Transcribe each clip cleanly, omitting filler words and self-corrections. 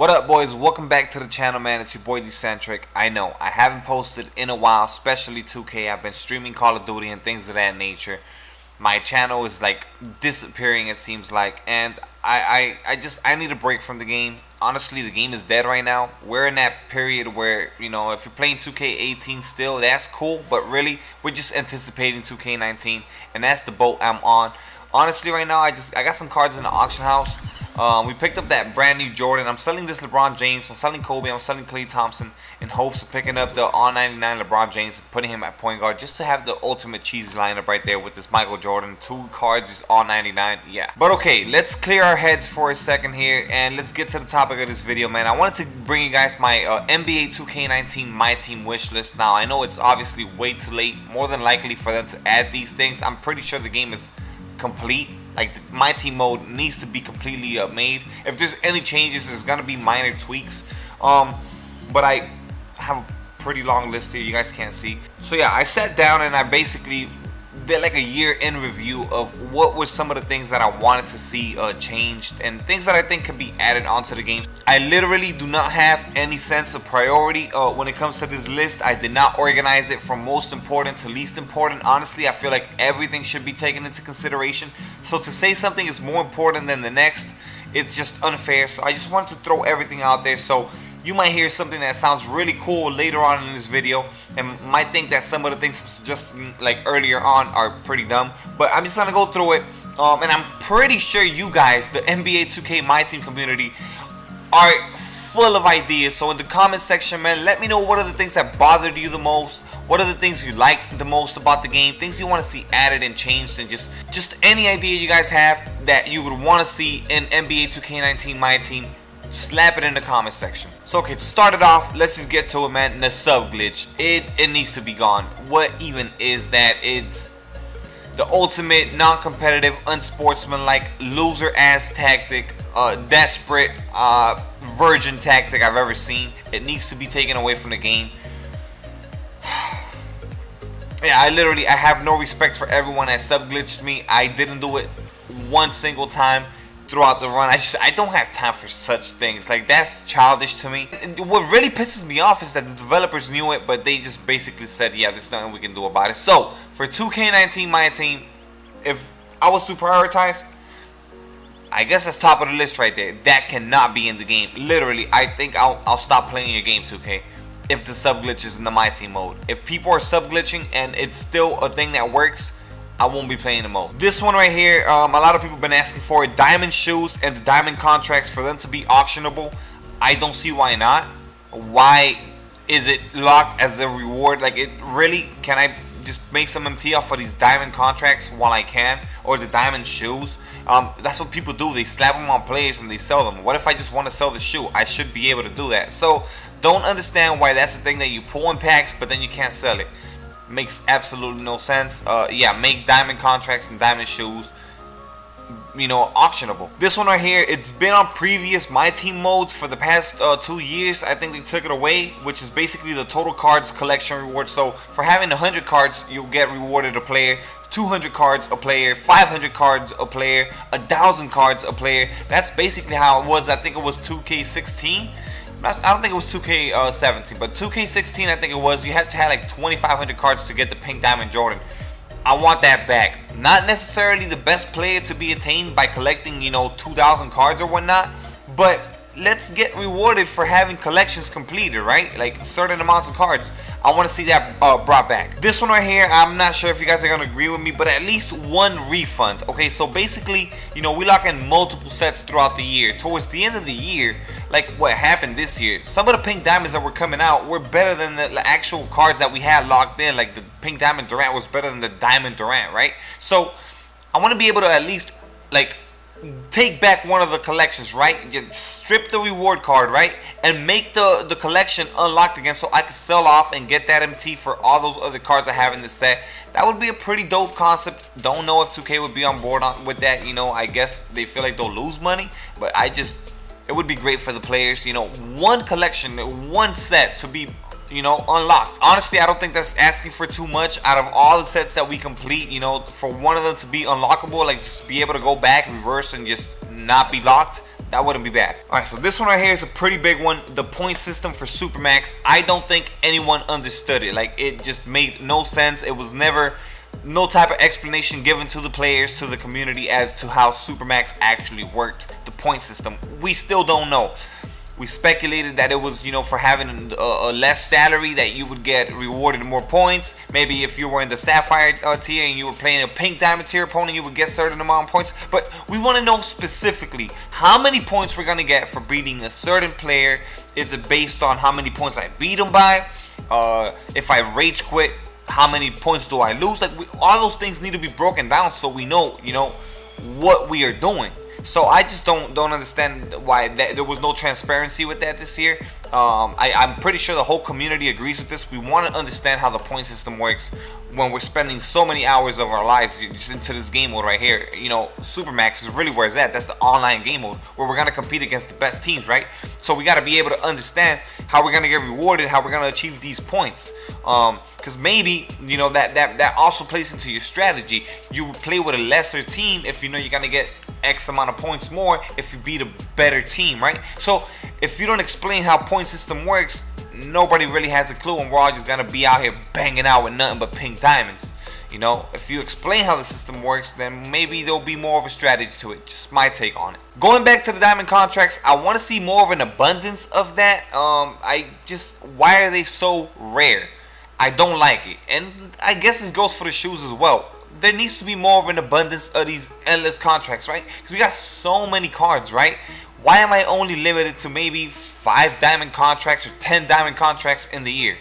What up, boys? Welcome back to the channel, man. It's your boy Dcentric. I know I haven't posted in a while, especially 2K. I've been streaming Call of Duty and things of that nature. My channel is like disappearing, it seems like, and I need a break from the game. Honestly, the game is dead right now. We're in that period where, you know, if you're playing 2K18 still, that's cool, but really we're just anticipating 2K19, and that's the boat I'm on. Honestly, right now I got some cards in the auction house. We picked up that brand new Jordan. I'm selling this LeBron James. I'm selling Kobe. I'm selling Klay Thompson in hopes of picking up the all-99 LeBron James and putting him at point guard just to have the ultimate cheesy lineup right there with this Michael Jordan. 2 cards is all-99. Yeah. But okay, let's clear our heads for a second here and let's get to the topic of this video, man. I wanted to bring you guys my NBA 2K19 My Team wish list. Now, I know it's obviously way too late, more than likely for them to add these things. I'm pretty sure the game is complete. Like, the My Team mode needs to be completely made. If there's any changes, there's gonna be minor tweaks. But I have a pretty long list here, you guys can't see. So yeah, I sat down and I basically did like a year in review of what were some of the things that I wanted to see changed and things that I think could be added onto the game. I literally do not have any sense of priority when it comes to this list. I did not organize it from most important to least important. Honestly, I feel like everything should be taken into consideration. So to say something is more important than the next, it's just unfair. So I just wanted to throw everything out there. So you might hear something that sounds really cool later on in this video and might think that some of the things just like earlier on are pretty dumb, but I'm just gonna go through it, and I'm pretty sure you guys, the NBA 2K My Team community, are full of ideas. So in the comment section, man, let me know what are the things that bothered you the most, what are the things you liked the most about the game, things you want to see added and changed, and just any idea you guys have that you would want to see in NBA 2K19 My Team. Slap it in the comment section. So okay, to start it off, let's just get to it, man. The sub glitch, it needs to be gone. What even is that? It's the ultimate non-competitive, unsportsmanlike, loser ass tactic, desperate virgin tactic I've ever seen. It needs to be taken away from the game. Yeah, I have no respect for everyone that sub glitched me. I didn't do it one single time throughout the run. I don't have time for such things. Like, that's childish to me. And what really pisses me off is that the developers knew it, but they just basically said, yeah, there's nothing we can do about it. So for 2K19 My Team, if I was to prioritize, I guess that's top of the list right there. That cannot be in the game. Literally, I think I'll stop playing your game, 2K, if the sub glitch is in the My Team mode. If people are sub glitching and it's still a thing that works, I won't be playing the mode. This one right here, a lot of people have been asking for it. Diamond shoes and the diamond contracts, for them to be auctionable. I don't see why not. Why is it locked as a reward? Like, it really, can I just make some MT off of these diamond contracts while I can? Or the diamond shoes? That's what people do. They slap them on players and they sell them. What if I just want to sell the shoe? I should be able to do that. So don't understand why that's the thing that you pull in packs but then you can't sell it. Makes absolutely no sense. Yeah, make diamond contracts and diamond shoes, you know, auctionable. This one right here, it's been on previous My Team modes for the past 2 years. I think they took it away, which is basically the total cards collection reward. So for having 100 cards, you'll get rewarded a player, 200 cards a player, 500 cards a player, 1,000 cards a player. That's basically how it was. I think it was 2K16. I don't think it was 2K17, but 2K16 I think it was. You had to have like 2,500 cards to get the pink diamond Jordan. I want that back. Not necessarily the best player to be attained by collecting, you know, 2,000 cards or whatnot, but let's get rewarded for having collections completed, right? Like certain amounts of cards. I want to see that brought back. This one right here, I'm not sure if you guys are gonna agree with me, but at least one refund. Okay, so basically, you know, we lock in multiple sets throughout the year. Towards the end of the year, like what happened this year, some of the pink diamonds that were coming out were better than the actual cards that we had locked in. Like the pink diamond Durant was better than the diamond Durant, right? So I want to be able to at least like take back one of the collections, right? Just strip the reward card, right? And make the collection unlocked again so I can sell off and get that MT for all those other cards I have in the set. That would be a pretty dope concept. Don't know if 2K would be on board with that. You know, I guess they feel like they'll lose money, but it would be great for the players. You know, one collection, one set to be, you know, unlocked. Honestly, I don't think that's asking for too much. Out of all the sets that we complete, you know, for one of them to be unlockable, like just be able to go back, reverse, and just not be locked, That wouldn't be bad. Alright, so this one right here is a pretty big one. The point system for Supermax. I don't think anyone understood it. Like, it just made no sense. It was never no type of explanation given to the players, to the community, as to how Supermax actually worked. The point system, we still don't know. We speculated that it was, you know, for having a less salary that you would get rewarded more points. Maybe if you were in the Sapphire tier and you were playing a Pink Diamond tier opponent, you would get a certain amount of points. But we want to know specifically how many points we're going to get for beating a certain player. Is it based on how many points I beat him by? If I rage quit, how many points do I lose? Like, all those things need to be broken down so we know, you know, what we are doing. So I just don't understand why there was no transparency with that this year. I'm pretty sure the whole community agrees with this. We want to understand how the point system works when we're spending so many hours of our lives just into this game mode right here. You know, Supermax is really where it's at. That's the online game mode where we're going to compete against the best teams, right? So we got to be able to understand how we're going to get rewarded, how we're going to achieve these points. Because maybe, you know, that also plays into your strategy. You would play with a lesser team if you know you're going to get X amount of points more if you beat a better team, right? So if you don't explain how point system works, nobody really has a clue, and we're all just gonna be out here banging out with nothing but pink diamonds. You know, if you explain how the system works, then maybe there'll be more of a strategy to it. Just my take on it. Going back to the diamond contracts, I want to see more of an abundance of that. Why are they so rare? I don't like it, and I guess this goes for the shoes as well. There needs to be more of an abundance of these endless contracts, right? Because we got so many cards, right? Why am I only limited to maybe 5 diamond contracts or 10 diamond contracts in the year?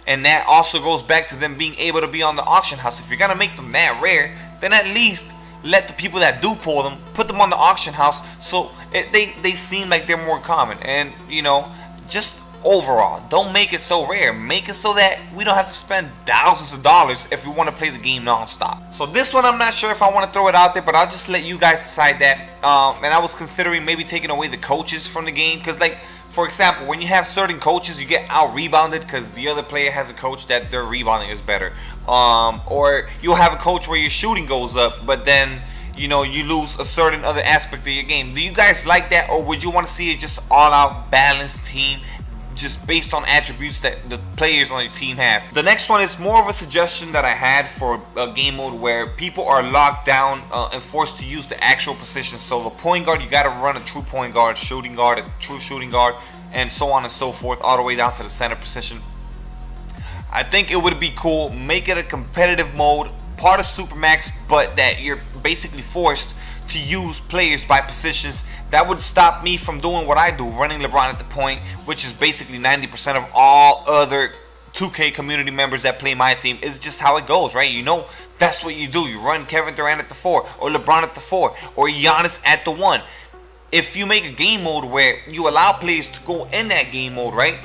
And that also goes back to them being able to be on the auction house. If you're gonna make them that rare, then at least let the people that do pull them, put them on the auction house, so they seem like they're more common. And, you know, just overall, don't make it so rare. Make it so that we don't have to spend thousands of dollars if we want to play the game non-stop. So this one, I'm not sure if I want to throw it out there, but I'll just let you guys decide that. And I was considering maybe taking away the coaches from the game, because, like, for example, when you have certain coaches, you get out-rebounded because the other player has a coach that their rebounding is better. Or you'll have a coach where your shooting goes up, but then, you know, you lose a certain other aspect of your game. Do you guys like that, or would you want to see it just all-out balanced team, just based on attributes that the players on your team have? The next one is more of a suggestion that I had for a game mode where people are locked down and forced to use the actual position. So the point guard, you got to run a true point guard, shooting guard, a true shooting guard, and so on and so forth, all the way down to the center position. I think it would be cool. Make it a competitive mode, part of Supermax, but that you're basically forced to use players by positions. That would stop me from doing what I do, running LeBron at the point, which is basically 90% of all other 2K community members that play my team. Is just how it goes, right? You know, that's what you do. You run Kevin Durant at the 4, or LeBron at the 4, or Giannis at the 1. If you make a game mode where you allow players to go in that game mode, right,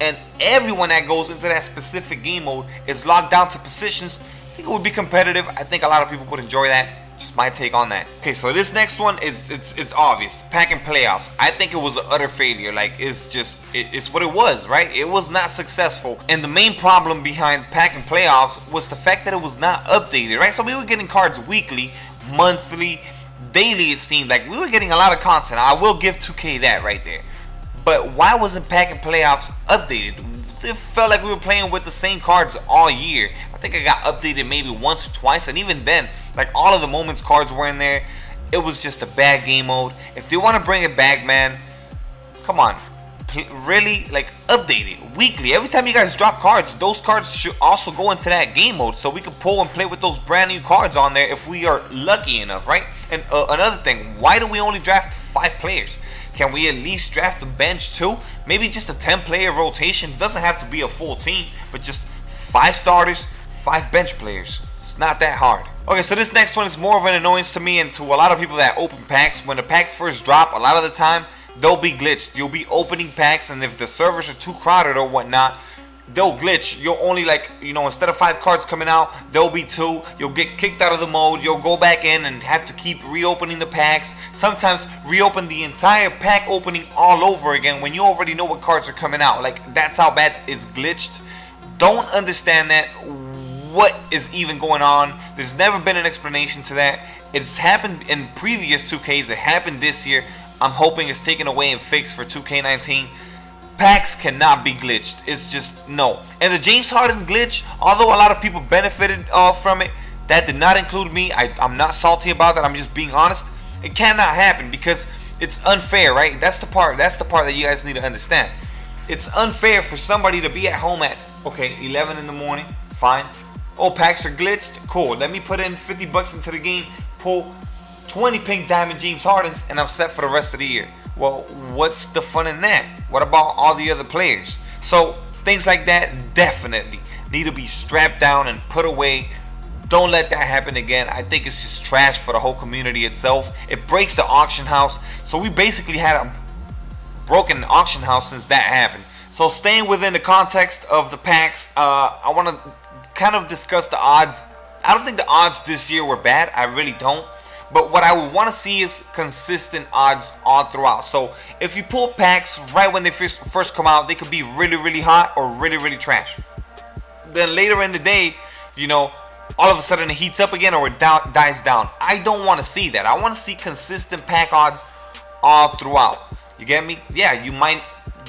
and everyone that goes into that specific game mode is locked down to positions, I think it would be competitive. I think a lot of people would enjoy that. Just my take on that. Okay, so this next one is it's obvious. Packing playoffs. I think it was an utter failure. Like, it's what it was, right? It was not successful. And the main problem behind packing playoffs was the fact that it was not updated, right? So we were getting cards weekly, monthly, daily. It seemed like we were getting a lot of content. I will give 2K that right there. But why wasn't packing playoffs updated? It felt like we were playing with the same cards all year. I think I got updated maybe once or twice, and even then, like, all of the moments cards were in there. It was just a bad game mode. If they want to bring it back, man, come on. Really, like, update it weekly. Every time you guys drop cards, those cards should also go into that game mode, so we can pull and play with those brand new cards on there if we are lucky enough, right? And another thing, why do we only draft 5 players? Can we at least draft a bench too? Maybe just a 10-player rotation. Doesn't have to be a full team, but just 5 starters, 5 bench players. It's not that hard. Okay, so this next one is more of an annoyance to me and to a lot of people that open packs. When the packs first drop, a lot of the time, they'll be glitched. You'll be opening packs, and if the servers are too crowded or whatnot, they'll glitch. You'll only, like, you know, instead of 5 cards coming out, there'll be 2. You'll get kicked out of the mode. You'll go back in and have to keep reopening the packs. Sometimes reopen the entire pack opening all over again when you already know what cards are coming out. Like, that's how bad it's glitched. Don't understand that. What is even going on? There's never been an explanation to that. It's happened in previous 2Ks. It happened this year. I'm hoping is taken away and fixed for 2K19. Packs cannot be glitched. It's just no. And the James Harden glitch, although a lot of people benefited from it, that did not include me. I'm not salty about that. I'm just being honest. It cannot happen because it's unfair, right? That's the part that you guys need to understand. It's unfair for somebody to be at home at, okay, 11 in the morning, fine. Oh, packs are glitched, cool. Let me put in 50 bucks into the game, pull 20 pink diamond James Hardens, and I'm set for the rest of the year. Well, what's the fun in that? What about all the other players? So things like that definitely need to be strapped down and put away. Don't let that happen again. I think it's just trash for the whole community itself. It breaks the auction house. So we basically had a broken auction house since that happened. So staying within the context of the packs, I want to kind of discuss the odds. I don't think the odds this year were bad. I really don't. But what I would want to see is consistent odds all throughout. So if you pull packs right when they first come out, they could be really, really hot or really, really trash. Then later in the day, you know, all of a sudden it heats up again or it dies down. I don't want to see that. I want to see consistent pack odds all throughout. You get me? Yeah, you might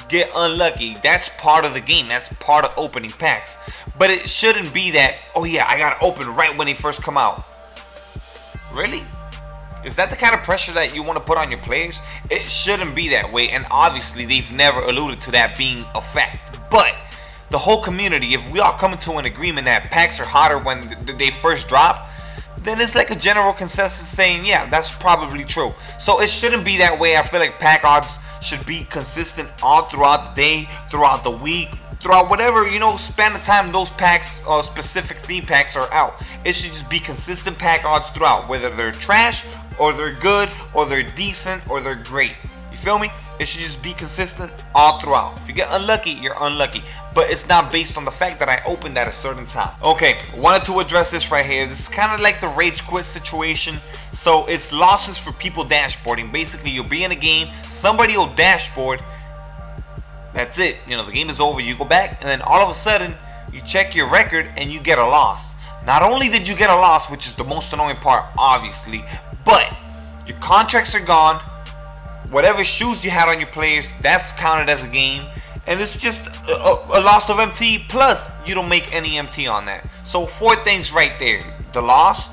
get unlucky. That's part of the game. That's part of opening packs. But it shouldn't be that, oh yeah, I got to open right when they first come out. Really? Is that the kind of pressure that you want to put on your players? It shouldn't be that way, and obviously they've never alluded to that being a fact. But the whole community, if we all come to an agreement that packs are hotter when they first drop, then it's like a general consensus saying, yeah, that's probably true. So it shouldn't be that way. I feel like pack odds should be consistent all throughout the day, throughout the week, throughout whatever, you know, span of time those packs or specific theme packs are out. It should just be consistent pack odds throughout, whether they're trash or they're good or they're decent or they're great. You feel me? It should just be consistent all throughout. If you get unlucky, you're unlucky. But it's not based on the fact that I opened at a certain time. Okay, wanted to address this right here. This is kind of like the rage quit situation. So it's losses for people dashboarding. Basically, you'll be in a game, somebody will dashboard. That's it. You know, the game is over. You go back, and then all of a sudden, you check your record and you get a loss. Not only did you get a loss, which is the most annoying part, obviously, but your contracts are gone. Whatever shoes you had on your players, that's counted as a game. And it's just a loss of MT, plus you don't make any MT on that. So 4 things right there. The loss,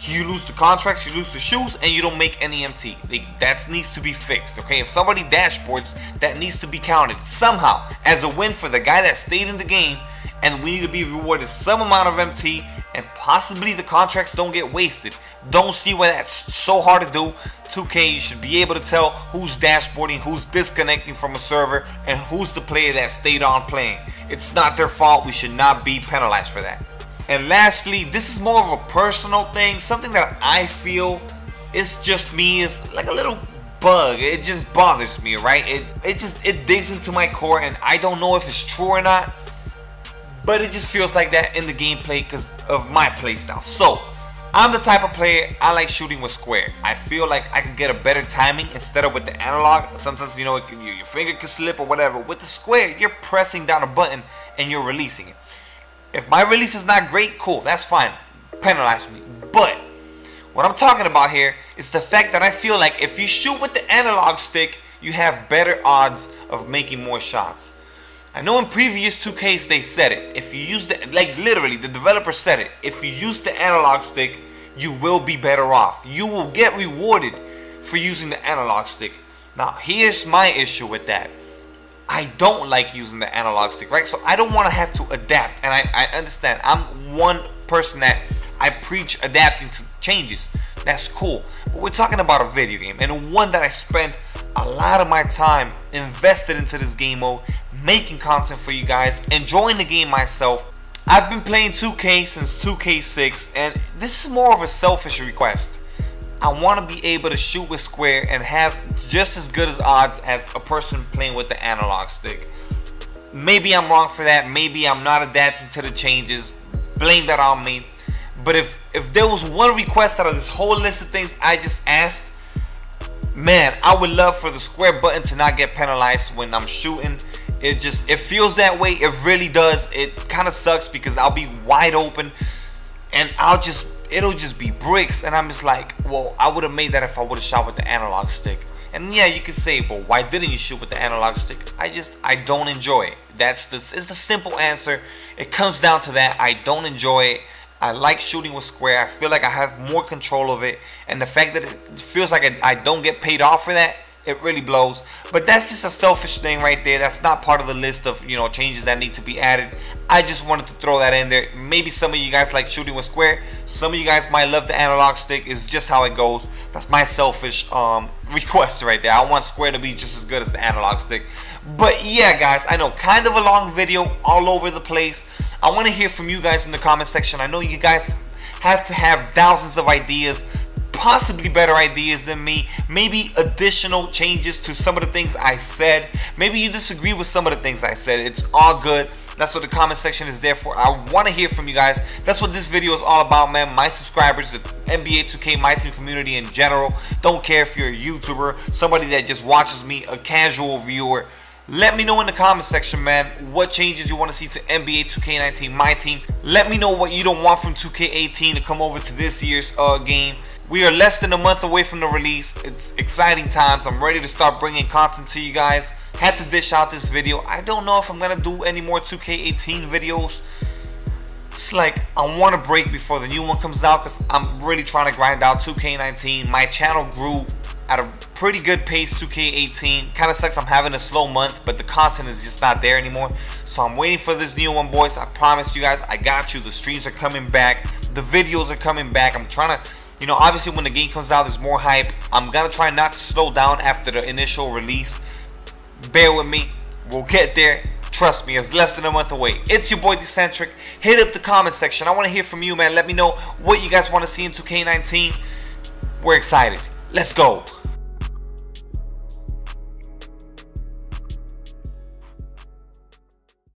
you lose the contracts, you lose the shoes, and you don't make any MT. That needs to be fixed, okay? If somebody dashboards, that needs to be counted somehow as a win for the guy that stayed in the game, and we need to be rewarded some amount of MT, and possibly the contracts don't get wasted. Don't see why that's so hard to do. 2K, you should be able to tell who's dashboarding, who's disconnecting from a server, and who's the player that stayed on playing. It's not their fault. We should not be penalized for that. And lastly, this is more of a personal thing, something that I feel is just me, is like a little bug. It just bothers me, right? It digs into my core, and I don't know if it's true or not, but it just feels like that in the gameplay because of my playstyle. So I'm the type of player, I like shooting with square. I feel like I can get a better timing instead of with the analog. Sometimes, you know, your finger can slip or whatever. With the square, you're pressing down a button and you're releasing it. If my release is not great, cool, that's fine. Penalize me. But what I'm talking about here is the fact that I feel like if you shoot with the analog stick, you have better odds of making more shots. I know in previous 2Ks they said it. If you use the, like literally the developer said it, if you use the analog stick, you will be better off. You will get rewarded for using the analog stick. Now here's my issue with that. I don't like using the analog stick, right? So I don't want to have to adapt. And I understand. I'm one person that I preach adapting to changes. That's cool. But we're talking about a video game, and one that I spent a lot of my time invested into this game mode, making content for you guys, enjoying the game myself. I've been playing 2K since 2K6, and this is more of a selfish request. I want to be able to shoot with square and have just as good as odds as a person playing with the analog stick. Maybe I'm wrong for that. Maybe I'm not adapting to the changes. Blame that on me. But if there was one request out of this whole list of things I just asked, man, I would love for the square button to not get penalized when I'm shooting. It feels that way. It really does. It kind of sucks because I'll be wide open and it'll just be bricks, and I'm just like, well, I would have made that if I would have shot with the analog stick. And yeah, you could say, but why didn't you shoot with the analog stick? I don't enjoy it. It's the simple answer. It comes down to that. I don't enjoy it. I like shooting with square. I feel like I have more control of it, and the fact that it feels like I don't get paid off for that, it really blows. But that's just a selfish thing right there. That's not part of the list of, you know, changes that need to be added. I just wanted to throw that in there. Maybe some of you guys like shooting with square. Some of you guys might love the analog stick. It's just how it goes. That's my selfish request right there. I want square to be just as good as the analog stick. But yeah, guys, I know, kind of a long video, all over the place. I want to hear from you guys in the comment section. I know you guys have to have thousands of ideas, possibly better ideas than me, maybe additional changes to some of the things I said. Maybe you disagree with some of the things I said. It's all good. That's what the comment section is there for. I want to hear from you guys. That's what this video is all about, man. My subscribers, the NBA 2K My Team community in general. Don't care if you're a YouTuber, somebody that just watches me, a casual viewer. Let me know in the comment section, man, what changes you want to see to NBA 2K19 My Team. Let me know what you don't want from 2K18 to come over to this year's game. We are less than a month away from the release. It's exciting times. I'm ready to start bringing content to you guys. Had to dish out this video. I don't know if I'm going to do any more 2K18 videos. It's like I want a break before the new one comes out because I'm really trying to grind out 2K19. My channel grew at a pretty good pace. 2K18 kind of sucks. I'm having a slow month, but the content is just not there anymore. So I'm waiting for this new one, boys. I promise you guys, I got you. The streams are coming back. The videos are coming back. I'm trying to, you know, obviously when the game comes out, there's more hype. I'm gonna try not to slow down after the initial release. Bear with me. We'll get there. Trust me, it's less than a month away. It's your boy Dcentric. Hit up the comment section. I want to hear from you, man. Let me know what you guys want to see in 2K19. We're excited. Let's go.